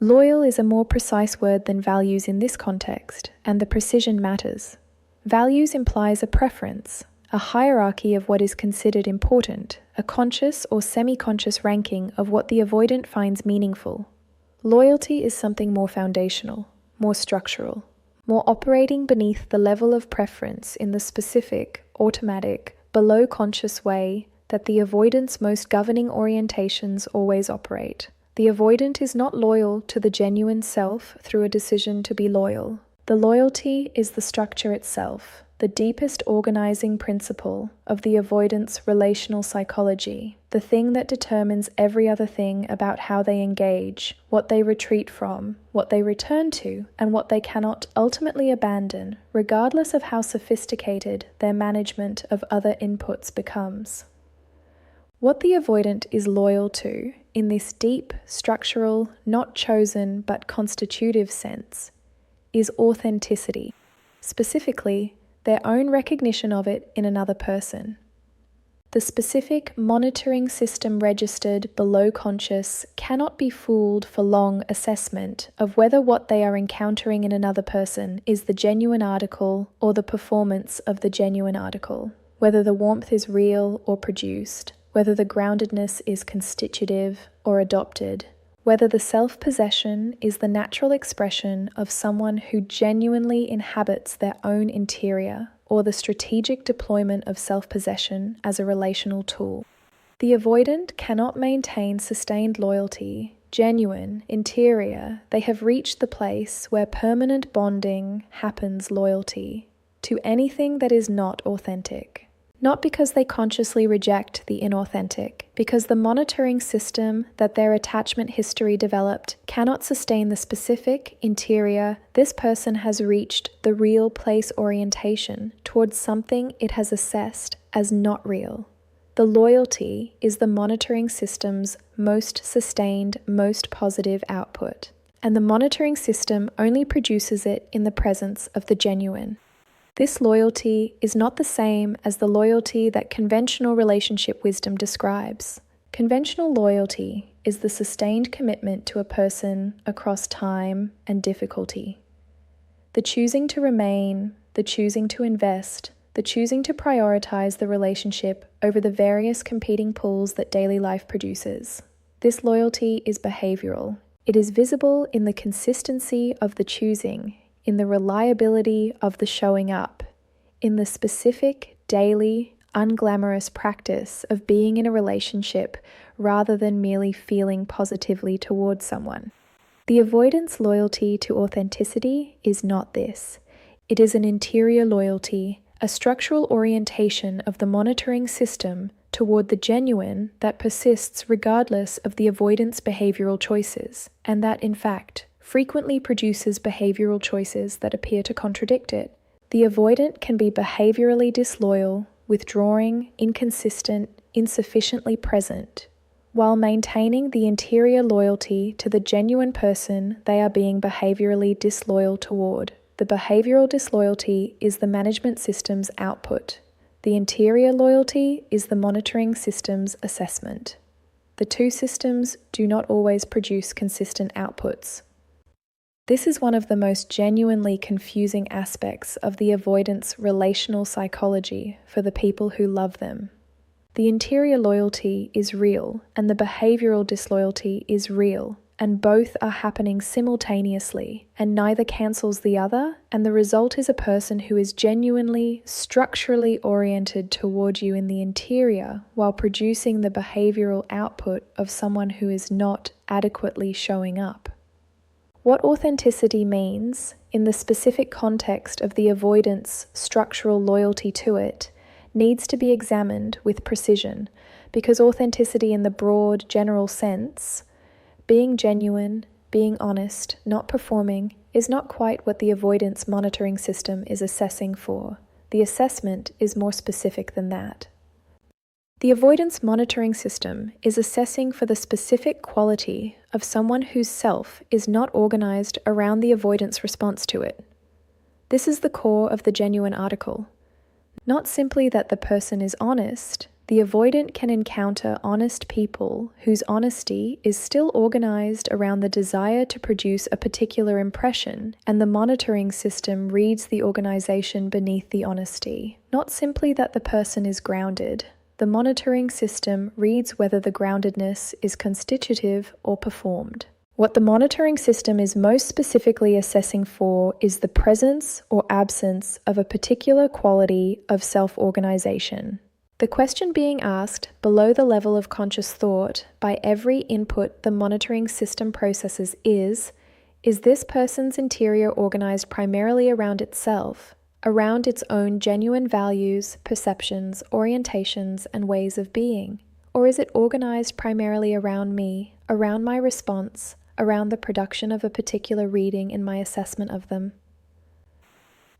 Loyal is a more precise word than values in this context, and the precision matters. Values implies a preference, a hierarchy of what is considered important, a conscious or semi-conscious ranking of what the avoidant finds meaningful. Loyalty is something more foundational, more structural, more operating beneath the level of preference in the specific, automatic, below-conscious way that the avoidant's most governing orientations always operate. The avoidant is not loyal to the genuine self through a decision to be loyal. The loyalty is the structure itself, the deepest organizing principle of the avoidant's relational psychology, the thing that determines every other thing about how they engage, what they retreat from, what they return to, and what they cannot ultimately abandon, regardless of how sophisticated their management of other inputs becomes. What the avoidant is loyal to, in this deep, structural, not chosen but constitutive sense, is authenticity, specifically their own recognition of it in another person. The specific monitoring system registered below conscious cannot be fooled for long assessment of whether what they are encountering in another person is the genuine article or the performance of the genuine article, whether the warmth is real or produced, whether the groundedness is constitutive or adopted, whether the self-possession is the natural expression of someone who genuinely inhabits their own interior, or the strategic deployment of self-possession as a relational tool. The avoidant cannot maintain sustained loyalty, genuine, interior. They have reached the place where permanent bonding happens loyalty to anything that is not authentic. Not because they consciously reject the inauthentic, because the monitoring system that their attachment history developed cannot sustain the specific, interior, this person has reached the real place orientation towards something it has assessed as not real. The loyalty is the monitoring system's most sustained, most positive output, and the monitoring system only produces it in the presence of the genuine. This loyalty is not the same as the loyalty that conventional relationship wisdom describes. Conventional loyalty is the sustained commitment to a person across time and difficulty. The choosing to remain, the choosing to invest, the choosing to prioritize the relationship over the various competing pulls that daily life produces. This loyalty is behavioral. It is visible in the consistency of the choosing, in the reliability of the showing up, in the specific, daily, unglamorous practice of being in a relationship rather than merely feeling positively towards someone. The avoidance loyalty to authenticity is not this. It is an interior loyalty, a structural orientation of the monitoring system toward the genuine that persists regardless of the avoidance behavioral choices, and that, in fact, frequently produces behavioral choices that appear to contradict it. The avoidant can be behaviorally disloyal, withdrawing, inconsistent, insufficiently present, while maintaining the interior loyalty to the genuine person they are being behaviorally disloyal toward. The behavioral disloyalty is the management system's output. The interior loyalty is the monitoring system's assessment. The two systems do not always produce consistent outputs. This is one of the most genuinely confusing aspects of the avoidance relational psychology for the people who love them. The interior loyalty is real, and the behavioral disloyalty is real, and both are happening simultaneously, and neither cancels the other, and the result is a person who is genuinely, structurally oriented toward you in the interior, while producing the behavioral output of someone who is not adequately showing up. What authenticity means, in the specific context of the avoidance structural loyalty to it, needs to be examined with precision, because authenticity in the broad, general sense, being genuine, being honest, not performing, is not quite what the avoidance monitoring system is assessing for. The assessment is more specific than that. The avoidance monitoring system is assessing for the specific quality of someone whose self is not organized around the avoidance response to it. This is the core of the genuine article. Not simply that the person is honest, The avoidant can encounter honest people whose honesty is still organized around the desire to produce a particular impression, and the monitoring system reads the organization beneath the honesty. Not simply that the person is grounded. The monitoring system reads whether the groundedness is constitutive or performed. What the monitoring system is most specifically assessing for is the presence or absence of a particular quality of self-organization. The question being asked below the level of conscious thought by every input the monitoring system processes is this person's interior organized primarily around itself, around its own genuine values, perceptions, orientations, and ways of being? Or is it organized primarily around me, around my response, around the production of a particular reading in my assessment of them?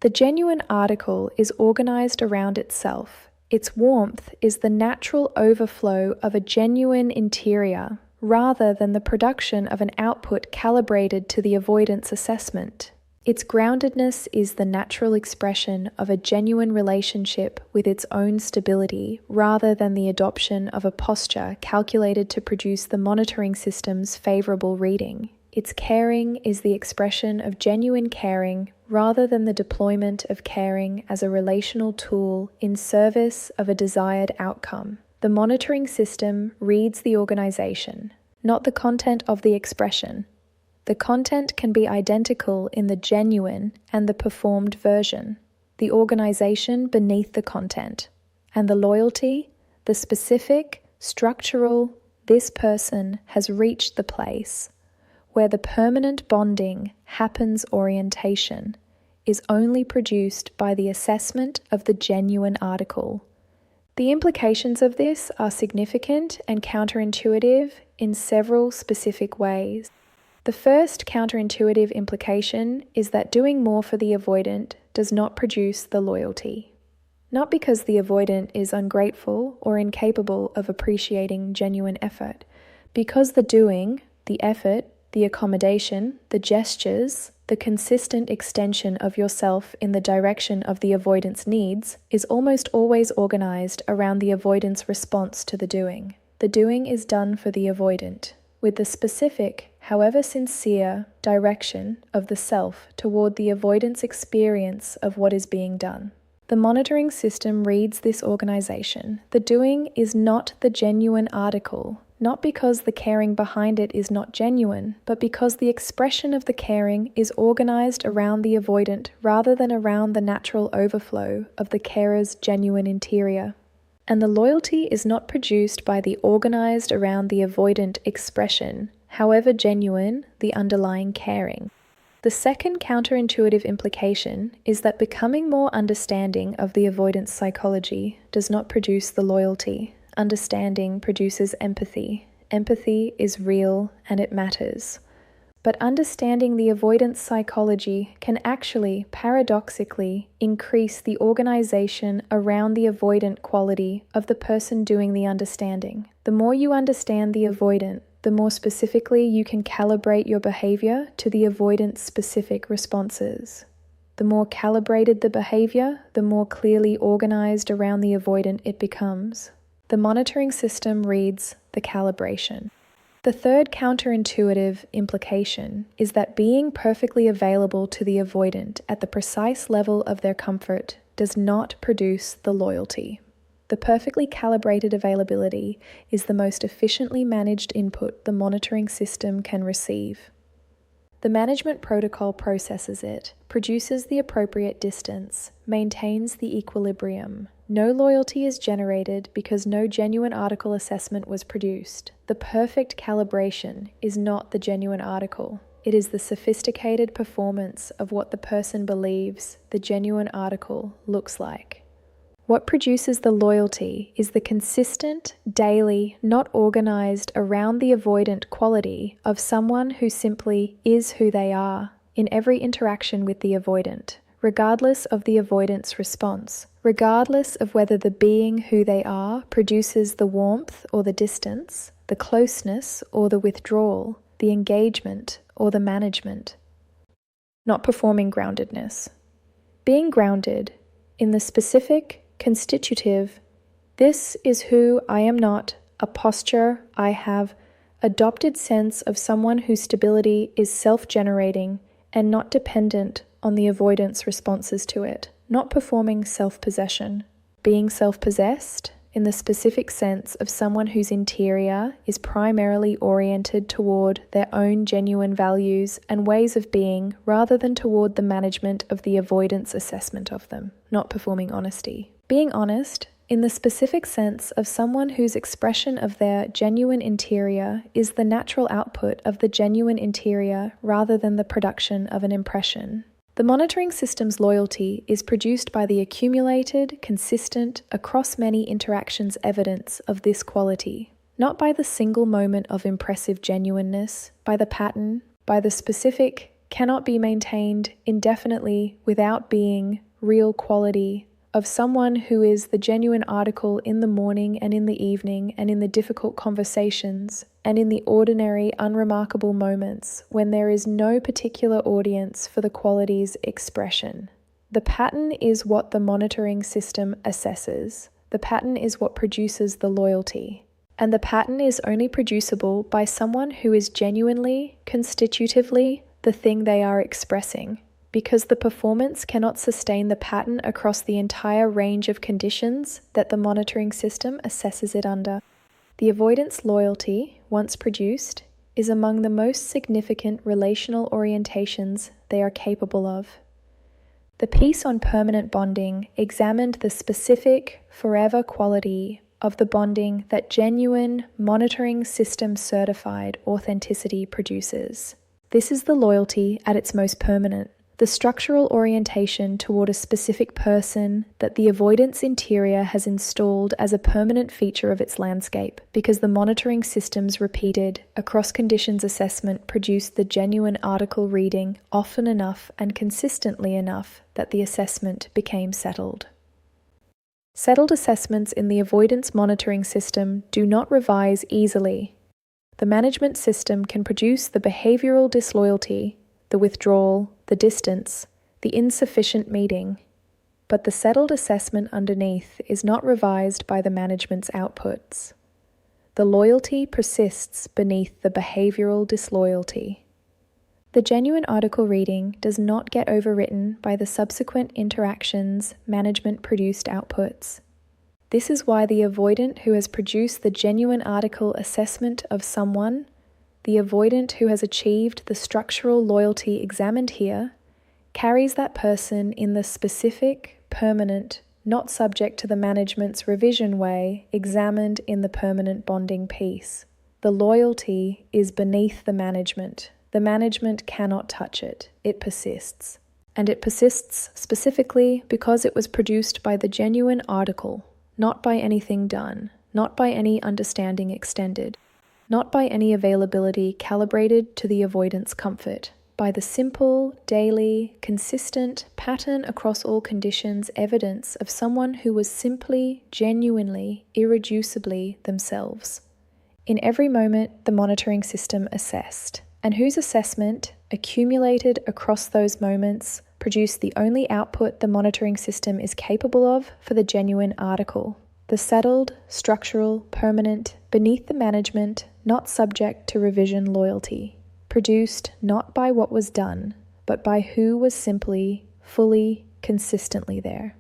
The genuine article is organized around itself. Its warmth is the natural overflow of a genuine interior, rather than the production of an output calibrated to the avoidance assessment. Its groundedness is the natural expression of a genuine relationship with its own stability, rather than the adoption of a posture calculated to produce the monitoring system's favorable reading. Its caring is the expression of genuine caring, rather than the deployment of caring as a relational tool in service of a desired outcome. The monitoring system reads the organization, not the content of the expression. The content can be identical in the genuine and the performed version, the organization beneath the content, and the loyalty, the specific, structural, this person has reached the place where the permanent bonding happens orientation is only produced by the assessment of the genuine article. The implications of this are significant and counterintuitive in several specific ways. The first counterintuitive implication is that doing more for the avoidant does not produce the loyalty. Not because the avoidant is ungrateful or incapable of appreciating genuine effort, because the doing, the effort, the accommodation, the gestures, the consistent extension of yourself in the direction of the avoidance needs is almost always organized around the avoidance response to the doing. The doing is done for the avoidant, with the specific, however sincere, direction of the self toward the avoidance experience of what is being done. The monitoring system reads this organization. The doing is not the genuine article, not because the caring behind it is not genuine, but because the expression of the caring is organized around the avoidant rather than around the natural overflow of the carer's genuine interior. And the loyalty is not produced by the organized around the avoidant expression, however genuine the underlying caring. The second counterintuitive implication is that becoming more understanding of the avoidance psychology does not produce the loyalty. Understanding produces empathy. Empathy is real and it matters. But understanding the avoidance psychology can actually, paradoxically, increase the organization around the avoidant quality of the person doing the understanding. The more you understand the avoidant, the more specifically you can calibrate your behavior to the avoidance specific responses. The more calibrated the behavior, the more clearly organized around the avoidant it becomes. The monitoring system reads the calibration. The third counterintuitive implication is that being perfectly available to the avoidant at the precise level of their comfort does not produce the loyalty. The perfectly calibrated availability is the most efficiently managed input the monitoring system can receive. The management protocol processes it, produces the appropriate distance, maintains the equilibrium. No loyalty is generated because no genuine article assessment was produced. The perfect calibration is not the genuine article. It is the sophisticated performance of what the person believes the genuine article looks like. What produces the loyalty is the consistent, daily, not organized around the avoidant quality of someone who simply is who they are in every interaction with the avoidant, regardless of the avoidance response, regardless of whether the being who they are produces the warmth or the distance, the closeness or the withdrawal, the engagement or the management. Not performing groundedness. Being grounded in the specific, constitutive, This is who I am not, a posture I have, adopted sense of someone whose stability is self-generating and not dependent on the avoidance responses to it, not performing self-possession. Being self-possessed in the specific sense of someone whose interior is primarily oriented toward their own genuine values and ways of being rather than toward the management of the avoidance assessment of them, not performing honesty. Being honest in the specific sense of someone whose expression of their genuine interior is the natural output of the genuine interior rather than the production of an impression. The monitoring system's loyalty is produced by the accumulated, consistent, across many interactions evidence of this quality, not by the single moment of impressive genuineness, by the pattern, by the specific, cannot be maintained indefinitely without being real quality of someone who is the genuine article in the morning and in the evening and in the difficult conversations and in the ordinary unremarkable moments when there is no particular audience for the quality's expression. The pattern is what the monitoring system assesses. The pattern is what produces the loyalty. And the pattern is only producible by someone who is genuinely, constitutively, the thing they are expressing, because the performance cannot sustain the pattern across the entire range of conditions that the monitoring system assesses it under. The avoidance loyalty, once produced, is among the most significant relational orientations they are capable of. The piece on permanent bonding examined the specific, forever quality of the bonding that genuine, monitoring system certified authenticity produces. This is the loyalty at its most permanent. The structural orientation toward a specific person that the avoidance interior has installed as a permanent feature of its landscape, because the monitoring system's repeated, across conditions assessment produced the genuine article reading often enough and consistently enough that the assessment became settled. Settled assessments in the avoidance monitoring system do not revise easily. The management system can produce the behavioral disloyalty, the withdrawal, the distance, the insufficient meeting, but the settled assessment underneath is not revised by the management's outputs. The loyalty persists beneath the behavioral disloyalty. The genuine article reading does not get overwritten by the subsequent interactions management produced outputs. This is why the avoidant who has produced the genuine article assessment of someone, the avoidant who has achieved the structural loyalty examined here, carries that person in the specific, permanent, not subject to the management's revision way examined in the permanent bonding piece. The loyalty is beneath the management. The management cannot touch it. It persists. And it persists specifically because it was produced by the genuine article, not by anything done, not by any understanding extended, not by any availability calibrated to the avoidance comfort, by the simple, daily, consistent, pattern across all conditions evidence of someone who was simply, genuinely, irreducibly themselves. In every moment the monitoring system assessed, and whose assessment, accumulated across those moments, produced the only output the monitoring system is capable of for the genuine article. The settled, structural, permanent, beneath the management, not subject to revision loyalty, produced not by what was done, but by who was simply, fully, consistently there.